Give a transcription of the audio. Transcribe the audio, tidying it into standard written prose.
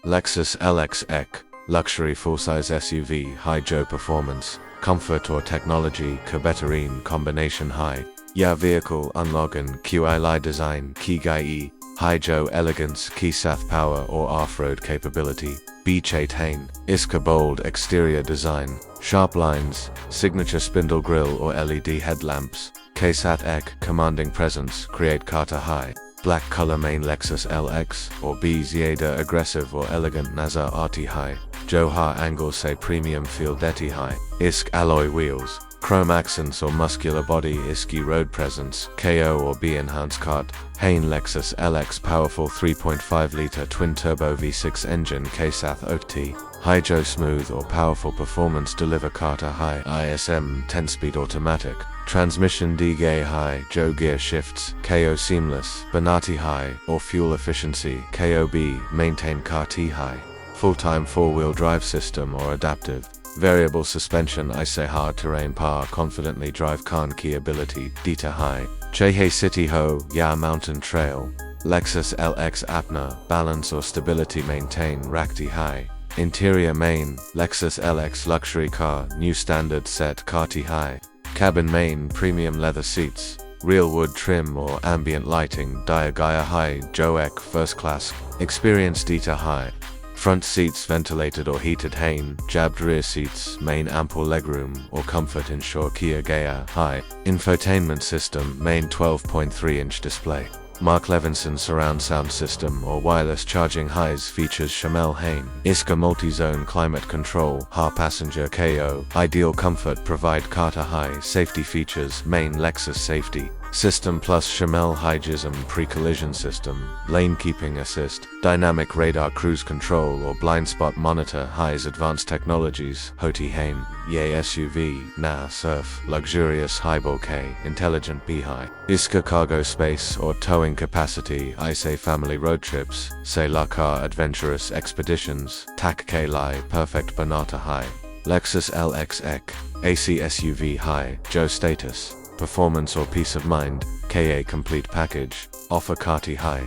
Luxus LX luxury full-size SUV, high Joe performance, comfort or technology, kabetarine combination high. Ya vehicle unlogon, qi design, ki gai, high Joe elegance, ki sath power or off-road capability. B chate hain, iska bold exterior design, sharp lines, signature spindle grille or LED headlamps. K sath commanding presence, create karta high. Black color main Luxus LX or B ziada aggressive or elegant nazar aati high. Johar angle say premium feel deti high. Isk alloy wheels, chrome accents or muscular body. Iski road presence, KO or B enhanced cart. Hain Luxus LX powerful 3.5-liter twin-turbo V6 engine. K-Sath OT. High Joe smooth or powerful performance deliver karta high. ISM 10-speed automatic. Transmission D-Gay high, Joe gear shifts, KO seamless, banate high, or fuel efficiency, KOB, maintain karta high. Full-time four-wheel drive system or adaptive. Variable suspension isay hard terrain power confidently drive key ability, deta high. Chaahe city ho, ya mountain trail. Luxus LX apna, balance or stability maintain rakti high. Interior main, Luxus LX luxury car, new standard set karti high. Cabin main premium leather seats, real wood trim or ambient lighting, diagaya high, Joek first class, experience deta high. Front seats ventilated or heated hain, jabbed rear seats, main ample legroom or comfort ensure kia gaya high. Infotainment system, main 12.3-inch display. Mark Levinson surround sound system or wireless charging highs features shamil hain. Iska multi-zone climate control, ha passenger KO, ideal comfort provide karta high. Safety features, main Lexus safety system plus shamil hijism pre-collision system, lane keeping assist, dynamic radar cruise control or blind spot monitor. Highs advanced technologies, hoti hain, ye SUV, na surf, luxurious high bouquet, intelligent high. Iska cargo space or towing capacity, isay family road trips, say la car adventurous expeditions, tak k lai perfect banata high. Luxus LX AC SUV high, Joe status, performance or peace of mind, KA complete package, offer karti high.